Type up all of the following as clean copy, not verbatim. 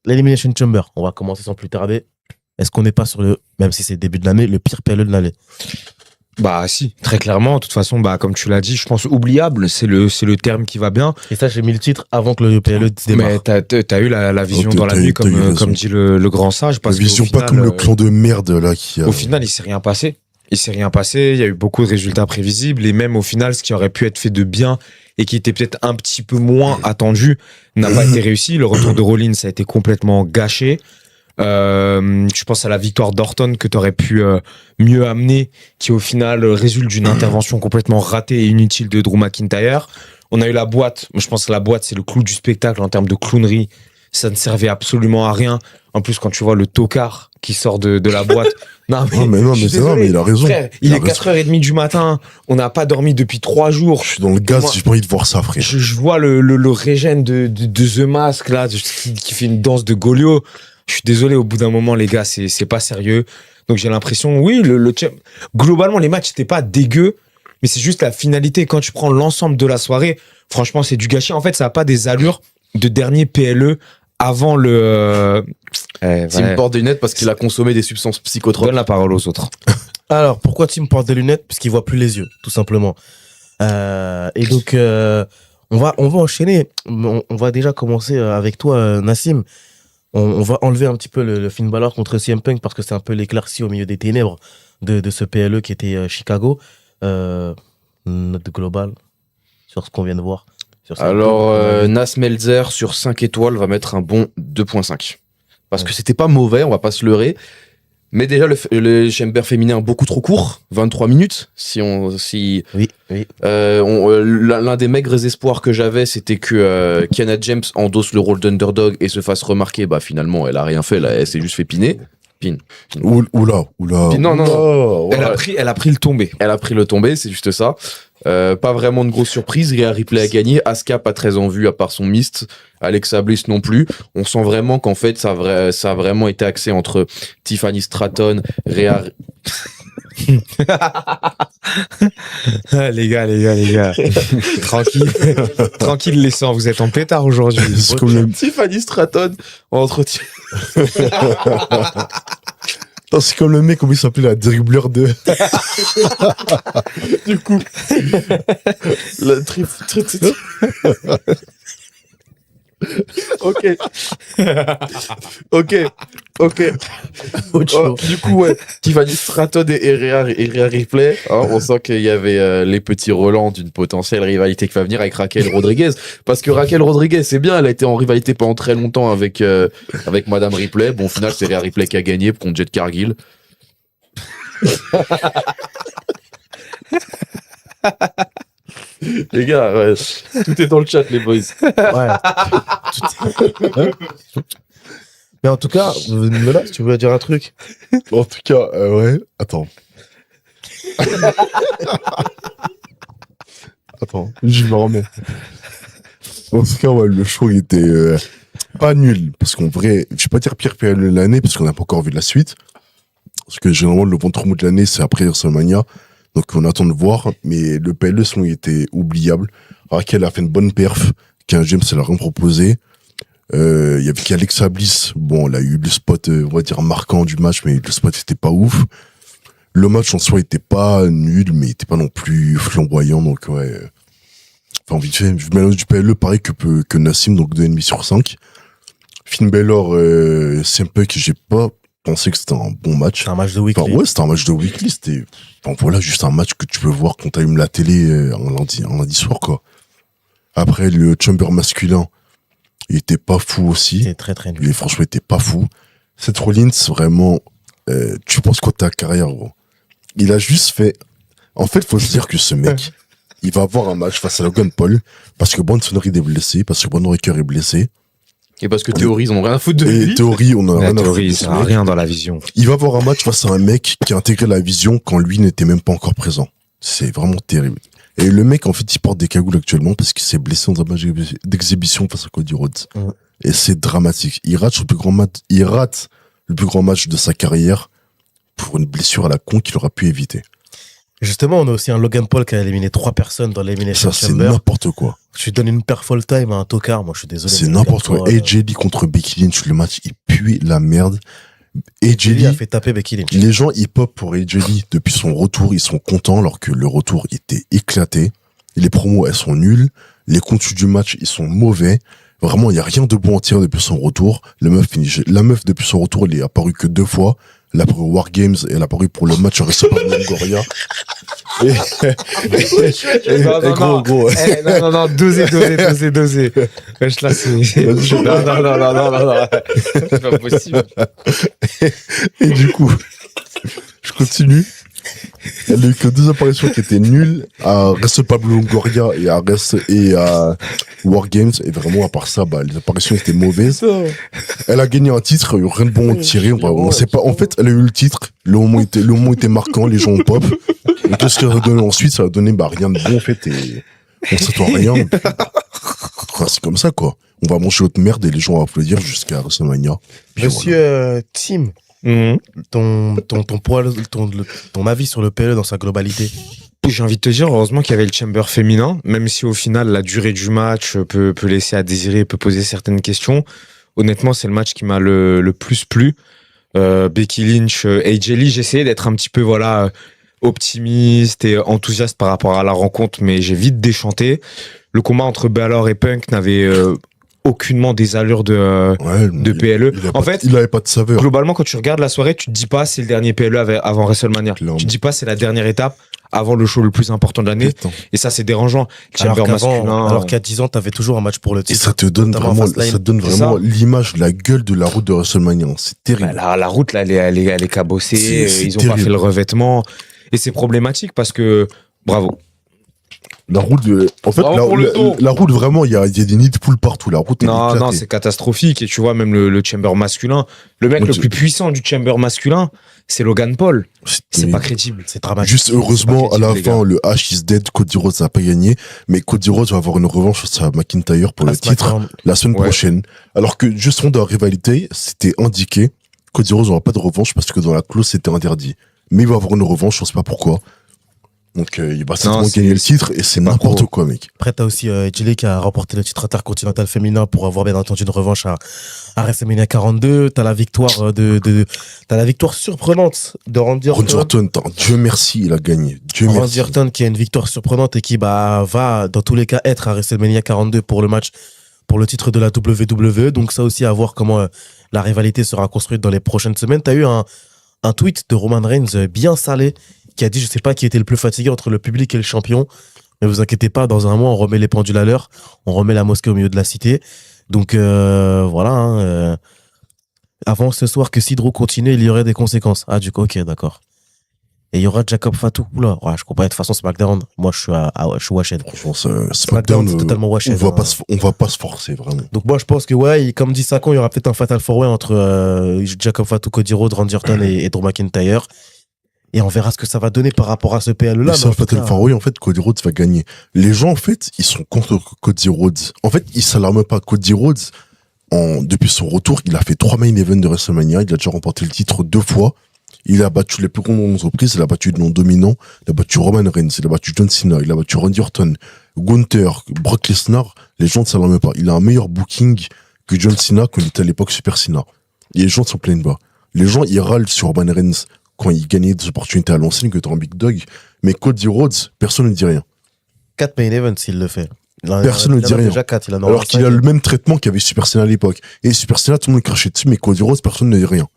l'Elimination Chamber, on va commencer sans plus tarder. Est-ce qu'on n'est pas sur même si c'est le début de l'année, le pire PLE de l'année? Bah si, très clairement. De toute façon, bah comme tu l'as dit, je pense oubliable, c'est le terme qui va bien. Et ça, j'ai mis le titre avant que le PLE se démarre. Mais t'as eu la vision dans la nuit, comme dit le grand sage. Parce la vision final, pas comme le clan de merde là qui a... Au final, il s'est rien passé. Il s'est rien passé. Il y a eu beaucoup de résultats prévisibles et même au final, ce qui aurait pu être fait de bien et qui était peut-être un petit peu moins attendu n'a pas été réussi. Le retour de Rollins a été complètement gâché. Je pense à la victoire d'Orton que tu aurais pu mieux amener, qui au final résulte d'une intervention complètement ratée et inutile de Drew McIntyre. On a eu la boîte. Je pense que la boîte, c'est le clou du spectacle en termes de clownerie. Ça ne servait absolument à rien. En plus, quand tu vois le tocard qui sort de la boîte. Non, mais c'est vrai, mais il a raison. Frère, il est 4h30 du matin. On n'a pas dormi depuis 3 jours. Je suis dans le gaz, j'ai pas envie de voir ça, frère. Je vois le régène de The Mask, là, qui fait une danse de Golio. Je suis désolé, au bout d'un moment, les gars, c'est pas sérieux. Donc j'ai l'impression, oui, globalement, les matchs n'étaient pas dégueux, mais c'est juste la finalité. Quand tu prends l'ensemble de la soirée, franchement, c'est du gâchis. En fait, ça n'a pas des allures de dernier PLE avant le... Tim porte des lunettes parce qu'il a consommé des substances psychotropes. Donne la parole aux autres. Alors, pourquoi Tim porte des lunettes? Parce qu'il voit plus les yeux, tout simplement. Et donc, on va enchaîner. On va déjà commencer avec toi, Nassim. On va enlever un petit peu le Finn Balor contre CM Punk parce que c'est un peu l'éclaircie au milieu des ténèbres de ce PLE qui était Chicago. Note globale sur ce qu'on vient de voir. Alors, Nas Melzer sur 5 étoiles va mettre un bon 2.5. Parce que c'était pas mauvais, on va pas se leurrer. Mais déjà, le Chamber féminin beaucoup trop court, 23 minutes. Oui. L'un des maigres espoirs que j'avais, c'était que Kiana James endosse le rôle d'underdog et se fasse remarquer. Bah finalement, elle a rien fait, là, elle s'est juste fait piner. Oula. Non. Elle a pris le tombé. Elle a pris le tombé, c'est juste ça. Pas vraiment de grosse surprise. Rhea Ripley a gagné. Asuka pas très en vue à part son mist. Alexa Bliss non plus. On sent vraiment qu'en fait ça a vraiment été axé entre Tiffany Stratton, Rhea. Les gars. Tranquille les sangs. Vous êtes en pétard aujourd'hui. Tiffany Stratton entre. Non, c'est comme le mec, comment il s'appelle, la dribbleur de... Du coup, la Ok. Du coup, ouais, Tiffany Stratton et Rhea Ripley, hein, on sent qu'il y avait les petits relents d'une potentielle rivalité qui va venir avec Raquel Rodriguez. Parce que Raquel Rodriguez, c'est bien, elle a été en rivalité pendant très longtemps avec Madame Ripley. Bon, au final, c'est Rhea Ripley qui a gagné contre Jet Cargill. Les gars, ouais, tout est dans le chat, les boys. Ouais. Mais en tout cas, Mela, si tu veux dire un truc. En tout cas, ouais. Attends, je me remets. En tout cas, ouais, le show il était pas nul. Parce qu'en vrai, je vais pas dire pire PLE de l'année, parce qu'on n'a pas encore vu la suite. Parce que généralement, le ventre mou de l'année, c'est après WrestleMania. Donc on attend de voir. Mais le PLE, son, il était oubliable. Raquel a fait une bonne perf. Qu'un James, elle a rien proposé. Il y avait qu'Alexa Bliss. Bon, elle a eu le spot, on va dire, marquant du match, mais le spot était pas ouf. Le match en soi était pas nul, mais il était pas non plus flamboyant. Donc ouais. Enfin, vite fait, je mélange du PLE pareil que Nassim, donc 2,5 sur 5. Finn Balor, CM Punk, j'ai pas pensé que c'était un bon match. C'est un match de weekly. Enfin, ouais, c'était un match de weekly. C'était, enfin, voilà, juste un match que tu peux voir quand t'allumes la télé un lundi soir, quoi. Après, le chamber masculin, il était pas fou aussi. C'est très très nul. Et franchement, il était pas fou. Seth Rollins, vraiment, tu penses quoi de ta carrière, gros? Il a juste fait, en fait, faut se dire que ce mec, il va avoir un match face à Logan Paul, parce que Bronson Reed est blessé, parce que Bron Breakker est blessé. Et parce que Théorie, ils en ont rien à foutre de lui. Et Théorie, on a rien à Théorie, foutre de ça n'a ce mec. rien dans la vision. Il va avoir un match face à un mec qui a intégré la vision quand lui n'était même pas encore présent. C'est vraiment terrible. Et le mec, en fait, il porte des cagoules actuellement parce qu'il s'est blessé dans un match d'exhibition face à Cody Rhodes. Ouais. Et c'est dramatique. Il rate le plus grand match de sa carrière pour une blessure à la con qu'il aurait pu éviter. Justement, on a aussi un Logan Paul qui a éliminé 3 personnes dans l'Elimination Ça, c'est Chamber. n'importe quoi. Tu donnes une perf all time à un tocard, moi je suis désolé. C'est n'importe quoi. AJ Lee contre Becky Lynch, le match, il pue la merde. AJ Lee a Lee, fait taper Becky Lynch. les gens hip-hop pour AJ Lee, depuis son retour, ils sont contents, alors que le retour était éclaté. Les promos, elles sont nulles. Les contenus du match, ils sont mauvais. Vraiment, il y a rien de bon à tirer depuis son retour. La meuf, depuis son retour, elle est apparue que 2 fois. Elle a apparu au War Games et elle a apparu pour le match WrestleMania Goria. Gros. Non, dosé. Wesh, là, c'est. Non. C'est pas possible. Et du coup, je continue. Elle a eu que 2 apparitions qui étaient nulles à WrestleMania Goria et à War Games. Et vraiment, à part ça, les apparitions étaient mauvaises. Elle a gagné un titre, il n'y a eu rien de bon à tirer. On sait pas. En fait, elle a eu le titre. Le moment était marquant, les gens ont pop. Et qu'est-ce qu'elle a donné ensuite? Ça a donné, rien de bon, en fait. Et on s'attend à rien. C'est comme ça, quoi. On va manger notre merde et les gens vont applaudir jusqu'à WrestleMania. Puis Monsieur Tim, ton avis sur le PLE dans sa globalité. J'ai envie de te dire, heureusement qu'il y avait le chamber féminin, même si au final, la durée du match peut laisser à désirer, peut poser certaines questions. Honnêtement, c'est le match qui m'a le plus plu. Becky Lynch, AJ Lee, j'ai essayé d'être un petit peu, optimiste et enthousiaste par rapport à la rencontre, mais j'ai vite déchanté. Le combat entre Balor et Punk n'avait aucunement des allures de PLE. Il avait pas de saveur. Globalement, quand tu regardes la soirée, tu te dis pas c'est le dernier PLE avant WrestleMania. Tu te dis pas c'est la dernière étape avant le show le plus important de l'année. Et ça, c'est dérangeant. Alors qu'il y a 10 ans, t'avais toujours un match pour le titre. Et ça te donne vraiment l'image, la gueule de la route de WrestleMania. C'est terrible. La route, là, elle est cabossée. Ils ont pas fait le revêtement. Et c'est problématique parce que, bravo. La route, la route, vraiment, il y a des nids de poules partout. La route, non, c'est catastrophique. Et tu vois, même le chamber masculin, le mec le plus puissant du chamber masculin, c'est Logan Paul. C'est pas crédible. C'est dramatique. Juste heureusement, à la fin, le H is dead. Cody Rhodes n'a pas gagné. Mais Cody Rhodes va avoir une revanche face à McIntyre pour le titre la semaine prochaine. Alors que, justement, dans la rivalité, c'était indiqué. Cody Rhodes n'aura pas de revanche parce que dans la clause, c'était interdit. Mais il va avoir une revanche, on sait pas pourquoi. Donc, il va certainement gagner le titre et c'est n'importe quoi, mec. Après, t'as aussi Lee qui a remporté le titre intercontinental féminin pour avoir bien entendu une revanche à WrestleMania 42. T'as la victoire t'as la victoire surprenante de Randy Orton. Randy Orton, Dieu merci, il a gagné. Randy Orton qui a une victoire surprenante et qui va dans tous les cas être à WrestleMania 42 pour le match pour le titre de la WWE. Donc ça aussi à voir comment la rivalité sera construite dans les prochaines semaines. T'as eu un tweet de Roman Reigns bien salé qui a dit, je sais pas qui était le plus fatigué entre le public et le champion, mais vous inquiétez pas, dans un mois, on remet les pendules à l'heure, on remet la mosquée au milieu de la cité. Donc, voilà. Avant ce soir que Sidro continue, il y aurait des conséquences. Ah, du coup, ok, d'accord. Et il y aura Jacob Fatou. Oula, je comprends. De toute façon, SmackDown, moi, je suis washed. Franchement, SmackDown, c'est totalement washed. On va pas se forcer, vraiment. Donc, moi, je pense que, comme dit Sakon, il y aura peut-être un Fatal 4-Way entre Jacob Fatou, Cody Rhodes, Randy Orton et Drew McIntyre. Et on verra ce que ça va donner par rapport à ce PLE-là. C'est un Fatal 4-Way, en fait, Cody Rhodes va gagner. Les gens, en fait, ils sont contre Cody Rhodes. En fait, ils s'alarment pas. Cody Rhodes, depuis son retour, il a fait 3 main events de WrestleMania. Il a déjà remporté le titre 2 fois. Il a battu les plus grandes entreprises. Il a battu des noms dominants. Il a battu Roman Reigns. Il a battu John Cena. Il a battu Randy Orton, Gunther, Brock Lesnar. Les gens ne s'alarment pas. Il a un meilleur booking que John Cena quand il était à l'époque Super Cena. Et les gens s'en plaignent pas. Les gens, ils râlent sur Roman Reigns quand il gagnait des opportunités à l'ancienne que dans Big Dog. Mais Cody Rhodes, personne ne dit rien. 4 main events, s'il le fait. Personne ne dit rien. Déjà 4, alors qu'il a le même traitement qu'avait Super Cena à l'époque. Et Super Cena, tout le monde crachait dessus, mais Cody Rhodes, personne ne dit rien.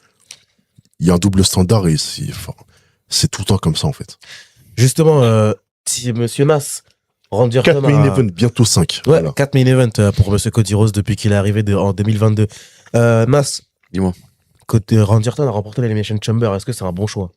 Il y a un double standard et c'est tout le temps comme ça, en fait. Justement, si Monsieur Nas, Randy Orton 4 main events, bientôt 5. Ouais, voilà. 4 main events pour Monsieur Cody Rhodes depuis qu'il est arrivé en 2022. Nas. Dis-moi. Randy Orton a remporté l'Elimination Chamber. Est-ce que c'est un bon choix?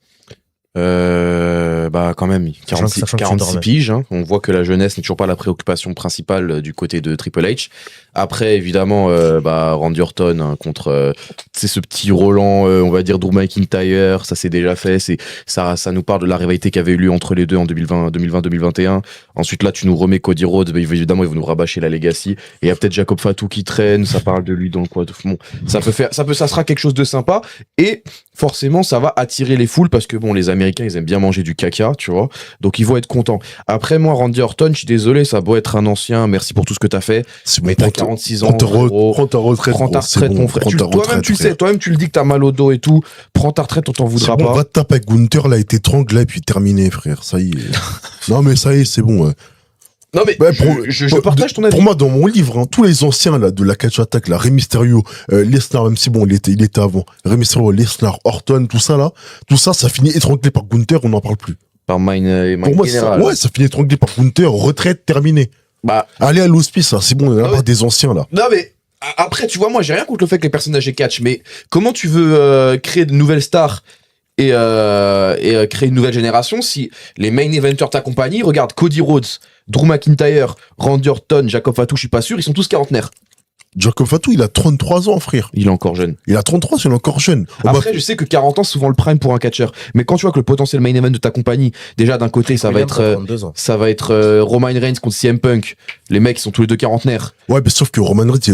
Quand même 46 piges, hein. On voit que la jeunesse n'est toujours pas la préoccupation principale du côté de Triple H. Après, évidemment, Randy Orton contre c'est ce petit Roland, on va dire Drew McIntyre, ça s'est déjà fait. Ça nous parle de la rivalité qui avait eu lieu entre les deux en 2020-2021. Ensuite, là, tu nous remets Cody Rhodes, évidemment, ils vont nous rabâcher la Legacy. Et il y a peut-être Jacob Fatou qui traîne, ça parle de lui dans le quoi. Bon, ça sera quelque chose de sympa. Et forcément, ça va attirer les foules parce que bon, les Américains Américains, ils aiment bien manger du caca, tu vois. Donc, ils vont être contents. Après, moi, Randy Orton, je suis désolé, ça a beau être un ancien, merci pour tout ce que t'as fait. C'est Mais bon, t'as 46 ans, prends ta frérot. prends ta retraite. Prends ta gros, c'est retraite, bon, mon frère. prends ta Toi-même, retraite, tu le frère. sais, toi-même, tu le dis que t'as mal au dos et tout. Prends ta retraite, on t'en C'est voudra bon, pas. va te taper avec Gunther, là, il t'étrangle, là, et puis terminé, frère. Ça y est. Non, mais ça y est, c'est bon. Non, mais Ouais, je partage ton avis. Pour moi, dans mon livre, hein, tous les anciens là, de la catch attack, là, Rey Mysterio, Lesnar, même si bon, il était avant. Rey Mysterio, Lesnar, Orton, tout ça, ça finit étranglé par Gunther, on n'en parle plus. Par Mine Pour moi, Général. ça finit étranglé par Gunther, retraite terminée. Bah, Allez à l'hospice, là, c'est bon, on est Ah là-bas ouais. des anciens, là. non, mais après, tu vois, moi, j'ai rien contre le fait que les personnages aient catch, mais comment tu veux créer de nouvelles stars et créer une nouvelle génération si les main eventers t'accompagnent? Regarde, Cody Rhodes, Drew McIntyre, Randy Orton, Jacob Fatu, je suis pas sûr, ils sont tous quarantenaires. Jacob Fatu, il a 33 ans, frère. Il est encore jeune. Il a 33, il est encore jeune. Après, je sais que 40 ans, c'est souvent le prime pour un catcheur. Mais quand tu vois que le potentiel main event de ta compagnie, déjà d'un côté, ça va Williams, être, 32 ans. Roman Reigns contre CM Punk. Les mecs, ils sont tous les deux quarantenaires. Ouais, mais sauf que Roman Reigns, il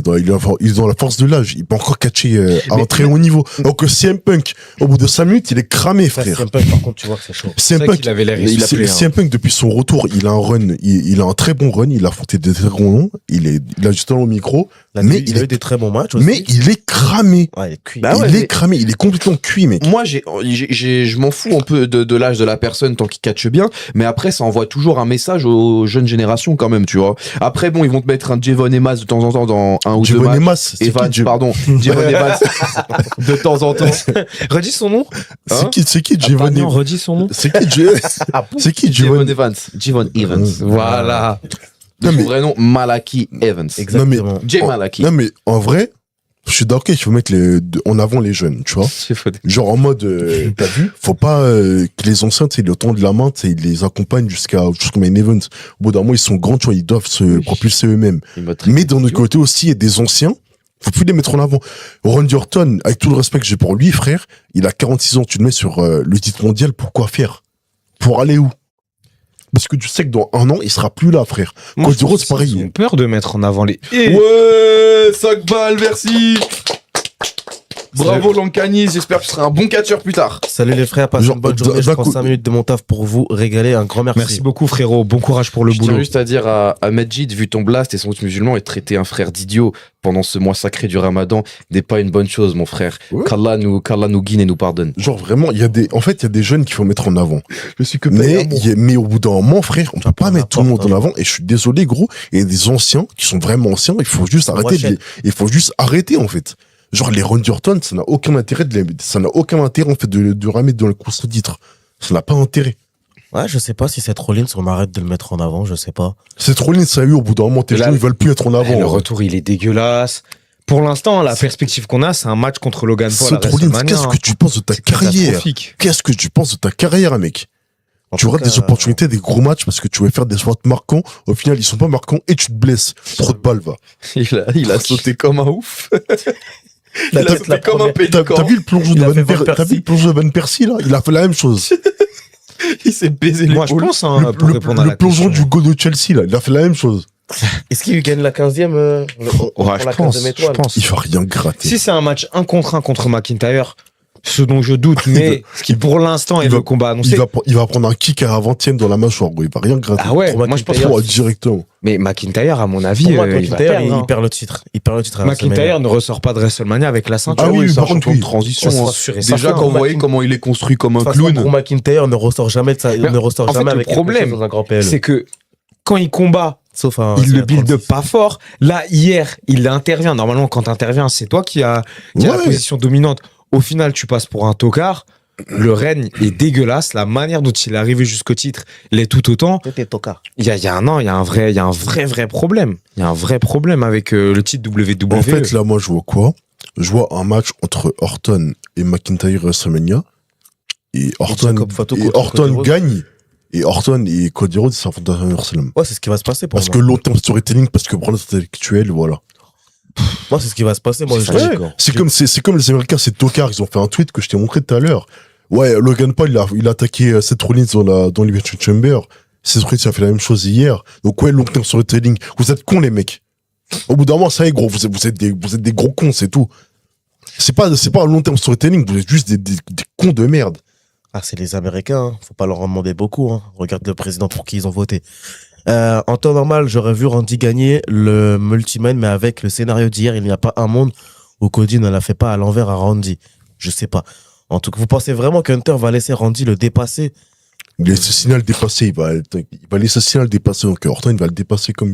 est dans la force de l'âge. Il peut encore catcher à Mais- un très haut niveau. Alors que CM Punk, au bout de 5 minutes, il est cramé, Ça, frère. CM Punk, par contre, tu vois que c'est chaud. CM C'est vrai Punk, qu'il avait l'air il a essoufflé, hein. CM Punk, depuis son retour, il a un run, il a un très bon run, il a affronté des très gros noms, il a justement au micro, mais Il a eu des très bons matchs aussi. mais il est cramé. Ouais, il est cuit. Bah ouais, il mais- est cramé, il est complètement cuit, mec. Moi, je m'en fous un peu de l'âge de la personne tant qu'il catche bien, mais après, ça envoie toujours un message aux jeunes générations quand même, tu vois. Après, bon, ils vont te mettre un Javon Emas de temps en temps dans un ou deux Javon matchs. Emas, c'est Evans, qui, pardon, Javon Evans de temps en temps. Redis son nom. Hein c'est qui Javon non, Evans? redis son nom. C'est qui c'est qui Javon Javon? Evans, Javon Evans. Voilà. Non, Son mais- vrai nom, Malaki Evans. Exactement. Jay Malaki. Non, mais en vrai, je suis d'accord qu'il faut mettre en avant les jeunes, tu vois. Genre en mode, t'as vu, faut pas que les anciens, tu sais, le temps de la main, tu sais, ils les accompagnent jusqu'au main event. Au bout d'un moment, ils sont grands, tu vois, ils doivent se propulser eux-mêmes. Mais d'un autre côté aussi, il y a des anciens, faut plus les mettre en avant. Randy Orton, avec tout le respect que j'ai pour lui, frère, il a 46 ans, tu le mets sur le titre mondial, pourquoi faire? Pour aller où? Parce que tu sais que dans un an, il sera plus là, frère. Cody Rhodes, Ils ont pareil. peur de mettre en avant les. Ouais, 5 balles, merci. Bravo Lancani, j'espère que tu seras un bon catcheur plus tard. Salut les frères, passez Genre, une bonne journée. Je d'un prends coup- 5 minutes de mon taf pour vous régaler. Un grand merci. Merci beaucoup, frérot. Bon courage pour le Je tiens boulot. juste à dire à Majid, vu ton blast et son route musulman, et traiter un frère d'idiot pendant ce mois sacré du Ramadan n'est pas une bonne chose, mon frère. Ouais. Qu'Allah nous guide et nous pardonne. Genre vraiment, il y a des jeunes qu'il faut mettre en avant. Je suis que Mais au bout d'un moment, frère, on peut pas peu mettre tout le monde importe, en avant. Et je suis désolé, gros. Il y a des anciens qui sont vraiment anciens. Il faut juste arrêter. Wachel. Il faut juste arrêter, en fait. Genre, les Randy Orton, ça n'a aucun intérêt en fait, de ramener dans le course au titre. Ça n'a pas intérêt. Ouais, je sais pas si cette Rollins, on arrête de le mettre en avant, je sais pas. C'est trop ligne, ça a eu au bout d'un moment. Tes Là, gens, ils veulent plus être en avant. Le retour, il est dégueulasse. Pour l'instant, la perspective qu'on a, c'est un match contre Logan Paul à C'est trop ligne. WrestleMania. Qu'est-ce que tu penses de ta C'est carrière? catastrophique. Qu'est-ce que tu penses de ta carrière, mec? En Tu tout rates cas, des opportunités, des gros matchs parce que tu veux faire des spots marquants. Au final, ils sont pas marquants et tu te blesses. Trop de balles, va. Il a sauté comme un ouf. Il La a tête, sauté la comme un première- pélican. T'as vu le plongeon Il de a fait Van Van Persie? T'as vu Persie. le plongeon de Van Persie, là? Il a fait la même chose. Il s'est baisé les Moi, je pense, hein, Le, pour le- répondre à le la plongeon question. du goal de Chelsea, là. Il a fait la même chose. Est-ce qu'il gagne la 15e Ouais, je pense. Il va rien gratter. Si c'est un match 1 contre 1 contre McIntyre, ce dont je doute, mais ce qui pour l'instant est il va- le combat annoncé. Il va prendre un kick à 20e dans la mâchoire, gros. Il va rien gratter. Ah ouais, Pour moi je pense McIntyre, que. Oh, directement. Mais McIntyre, à mon avis, Pour moi, il va McIntyre, perdre. il hein. perd le titre. Il perd le titre à McIntyre ne ressort pas de WrestleMania avec la ceinture. Ah oui, c'est par un contre, champion oui. de transition. Ça, hein. c'est sûr et Déjà, certain. quand vous voyez comment il est construit comme un De toute façon, clown. Drew McIntyre ne ressort jamais de ça. Il Mais ne ressort en fait, jamais le avec quelque problème, chose dans un grand PL. C'est que quand il combat, Sauf un. il c'est le un build 36. pas fort. Là, hier, il intervient. Normalement, quand tu interviens, c'est toi qui as la Ouais. position dominante. Au final, tu passes pour un tocard. Le règne est dégueulasse. La manière dont il est arrivé jusqu'au titre l'est tout autant. C'était tocard. Il y a un an, il y a un vrai problème. Il y a un vrai problème avec le titre WWE. En fait, là, moi, je vois quoi? Je vois un match entre Orton et McIntyre à WrestleMania. Et Orton, Jacob Fatu contre Orton Cody Rhodes. gagne. Et Orton et Cody Rhodes s'affrontent à SummerSlam. Ouais, c'est ce qui va se passer pour Parce moi. que long terme storytelling, parce que branlette intellectuelle, voilà. Moi, c'est ce qui va se passer. Moi, C'est je- vrai. C'est comme les Américains, c'est tocard. Ils ont fait un tweet que je t'ai montré tout à l'heure. Ouais, Logan Paul, il a attaqué Seth Rollins dans l'Elimination Chamber. Seth Rollins a fait la même chose hier. Donc ouais, long terme storytelling. Vous êtes cons, les mecs. Au bout d'un moment, ça y est, gros, vous êtes des gros cons, c'est tout. C'est pas un long terme storytelling, vous êtes juste des cons de merde. Ah, c'est les Américains, hein. Faut pas leur en demander beaucoup, hein. Regarde le président pour qui ils ont voté. En temps normal, j'aurais vu Randy gagner le Multiman, mais avec le scénario d'hier, il n'y a pas un monde où Cody ne la fait pas à l'envers à Randy. Je sais pas. En tout cas, vous pensez vraiment qu'Hunter va laisser Randy le dépasser? Il laisse le signal dépasser, il va laisser le signal dépasser. Donc Orton, il va le dépasser comme.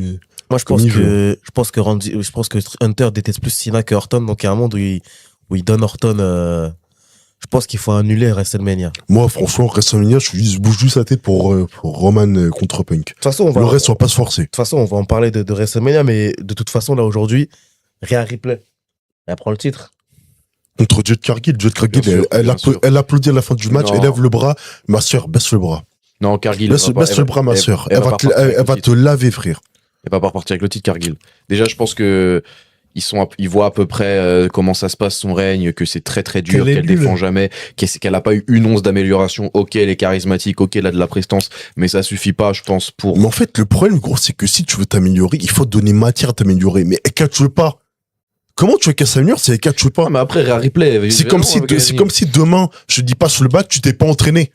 Moi, je pense que Hunter déteste plus Cena que Orton, donc il y a un monde où il donne Orton, je pense qu'il faut annuler WrestleMania. Moi, franchement, WrestleMania, je bouge juste la tête pour Roman contre Punk. De toute façon, Le reste, on va pas se forcer. De toute façon, on va en parler de WrestleMania, mais de toute façon, là, aujourd'hui, Rhea Ripley, elle prend le titre. Contre Jade Cargill. Jade Cargill, Bien sûr. elle applaudit à la fin du match, Non. elle lève le bras. Ma soeur, baisse le bras. Non, Cargill. Baisse le bras, ma soeur. Elle va te laver, frère. Elle va pas repartir avec le titre, Cargill. Déjà, je pense que ils voient à peu près comment ça se passe son règne, que c'est très très dur, qu'elle défend jamais, qu'elle a pas eu une once d'amélioration. Ok, elle est charismatique, ok, elle a de la prestance, mais ça suffit pas, je pense, pour. Mais en fait, le problème, gros, c'est que si tu veux t'améliorer, il faut te donner matière à t'améliorer. Mais elle catche pas. Comment tu veux qu'elle s'améliore si elle catche pas? Ah, mais après, Rhea Ripley. C'est comme si demain, je dis passe le bac, tu t'es pas entraîné.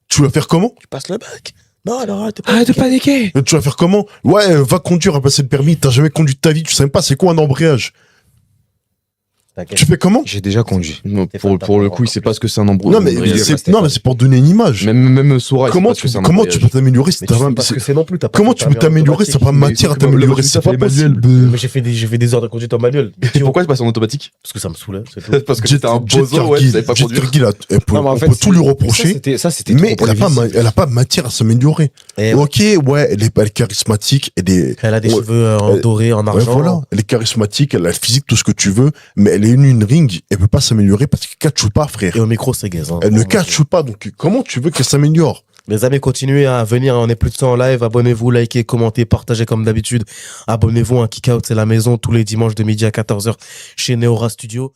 Tu vas faire comment? Tu passes le bac. Non, alors, Arrête de paniquer. Tu vas faire comment? Ouais, va conduire, à passer le permis. T'as jamais conduit de ta vie, tu sais même pas c'est quoi un embrayage. Tu fais comment? J'ai déjà conduit. Non, pour le coup, il sait pas ce que c'est un embrayage. Non, mais c'est pour donner une image. Même Sora, Comment tu peux t'améliorer si t'as parce que c'est non plus, comment tu peux t'améliorer si t'as pas matière à t'améliorer? C'est pas possible. Mais j'ai fait des heures de conduite en manuel. Pourquoi tu passes en automatique? Parce que ça me saoulait, c'est tout. Parce que j'étais un bozo, ouais, tu savais pas conduire. On peut tout lui reprocher, mais elle a pas matière à s'améliorer. Ok, ouais, elle est charismatique, elle a des cheveux en doré, en argent. Voilà, elle est charismatique, elle a le physique, tout ce que tu veux, mais elle est une ring, elle peut pas s'améliorer parce qu'elle catche pas, frère. Et au micro, c'est gaze. Hein. Elle ne catche pas, donc comment tu veux qu'elle s'améliore? Les amis, continuez à venir, on est plus de 100 en live, abonnez-vous, likez, commentez, partagez comme d'habitude. Abonnez-vous, un kick out, c'est la maison, tous les dimanches de midi à 14h chez Neora Studio.